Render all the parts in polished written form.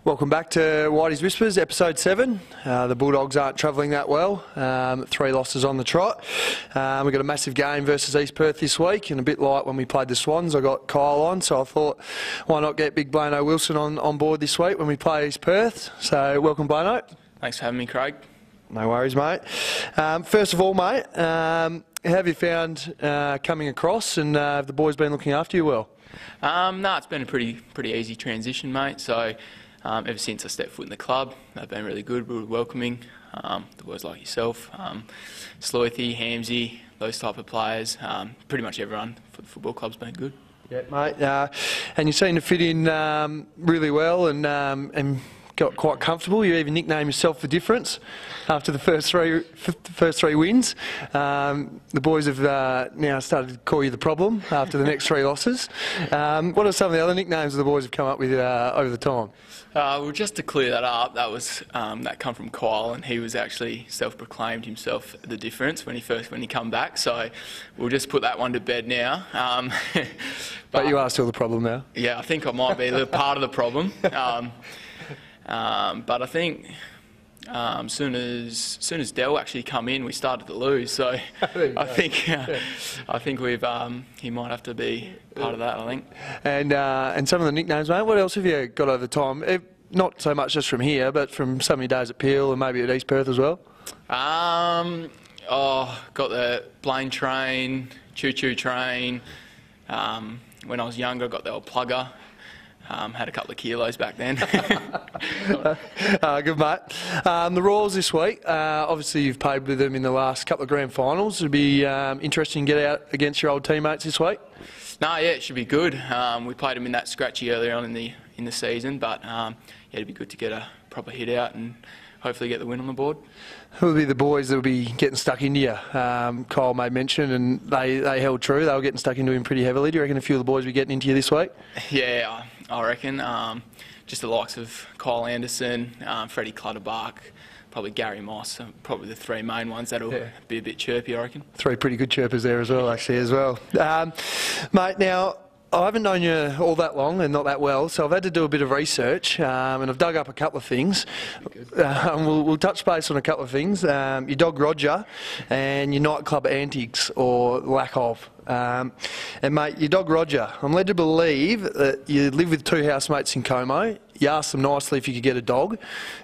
Welcome back to Whitey's Whispers, episode 7. The Bulldogs aren't travelling that well. 3 losses on the trot. We've got a massive game versus East Perth this week, and a bit like when we played the Swans, I got Kyle on, so I thought, why not get big Blayne Wilson on board this week when we play East Perth. So welcome, Blayne. Thanks for having me, Craig. No worries, mate. First of all, mate, how have you found coming across, and have the boys been looking after you well? No, it's been a pretty easy transition, mate. So ever since I stepped foot in the club, they've been really good, really welcoming. The boys like yourself, Sloithy, Hamsy, those type of players. Pretty much everyone for the football club's been good. Yeah, mate. And you seem to fit in really well and got quite comfortable. You even nicknamed yourself the difference after the first three wins. The boys have now started to call you the problem after the next 3 losses. What are some of the other nicknames the boys have come up with over the time? Well, just to clear that up, that was that come from Kyle, and he was actually self-proclaimed himself the difference when he come back. So we'll just put that one to bed now. But you are still the problem now. Yeah, I think I might be part of the problem. But I think soon as Dell actually come in, we started to lose. So I think he might have to be part of that, I think. And some of the nicknames, mate. What else have you got over time? Not so much just from here, but from so many days at Peel and maybe at East Perth as well. Got the Blayne train, Choo Choo train. When I was younger, I got the old plugger. Had a couple of kilos back then. Good, mate. The Royals this week, obviously you've played with them in the last couple of grand finals. It'd be interesting to get out against your old teammates this week. No, yeah, it should be good. We played them in that scratchy earlier on in the season, but yeah, it'd be good to get a proper hit out and hopefully get the win on the board. Who will be the boys that will be getting stuck into you? Kyle made mention, and they held true. They were getting stuck into him pretty heavily. Do you reckon a few of the boys will be getting into you this week? Yeah, I reckon. Just the likes of Kyle Anderson, Freddie Clutterbuck, probably Gary Moss, probably the 3 main ones that'll be a bit chirpy, I reckon. 3 pretty good chirpers there as well, actually, as well. Mate, now, I haven't known you all that long and not that well, so I've had to do a bit of research, and I've dug up a couple of things. We'll touch base on a couple of things. Your dog Roger and your nightclub antics, or lack of. And mate, your dog Roger, I'm led to believe that you live with 2 housemates in Como. You asked them nicely if you could get a dog.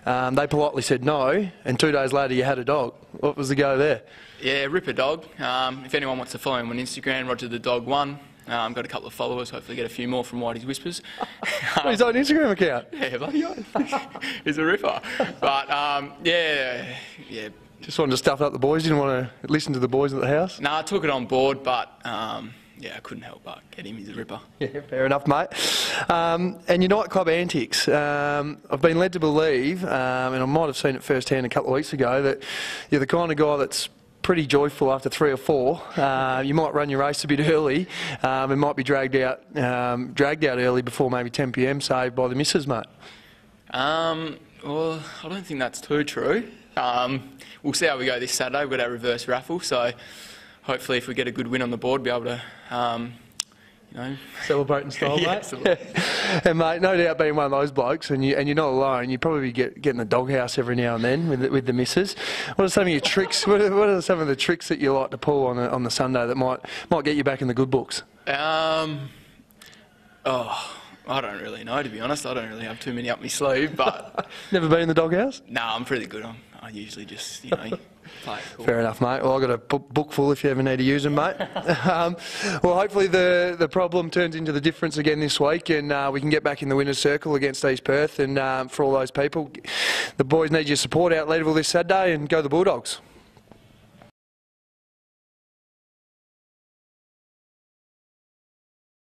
They politely said no, and 2 days later you had a dog. What was the go there? Yeah, Ripper dog. If anyone wants to follow him on Instagram, Roger the Dog 1. Got a couple of followers, hopefully get a few more from Whitey's Whispers. His own Instagram account? Yeah, bloody hell. He's a ripper. But, yeah. Just wanted to stuff up the boys, didn't want to listen to the boys at the house? No, I took it on board, but, yeah, I couldn't help but get him. He's a ripper. Yeah, fair enough, mate. And your nightclub antics. I've been led to believe, and I might have seen it firsthand a couple of weeks ago, that you're the kind of guy that's pretty joyful after 3 or 4. You might run your race a bit early and might be dragged out early before maybe 10 p.m, saved by the missus, mate. Well, I don't think that's too true. We'll see how we go this Saturday. We've got our reverse raffle, so hopefully if we get a good win on the board, we'll be able to celebrate in style, mate. Yeah. And mate, no doubt being one of those blokes, and you're not alone, you probably getting the doghouse every now and then with the missus. What are some of your tricks? What are some of the tricks that you like to pull on the Sunday that might get you back in the good books? I don't really know, to be honest. I don't really have too many up my sleeve, but never been in the doghouse? No, I'm pretty good. I usually just play it cool. Fair enough, mate. Well, I've got a book full if you ever need to use them, mate. Well, hopefully the problem turns into the difference again this week, and we can get back in the winner's circle against East Perth. And for all those people, the boys need your support out Leederville this Saturday, and go the Bulldogs.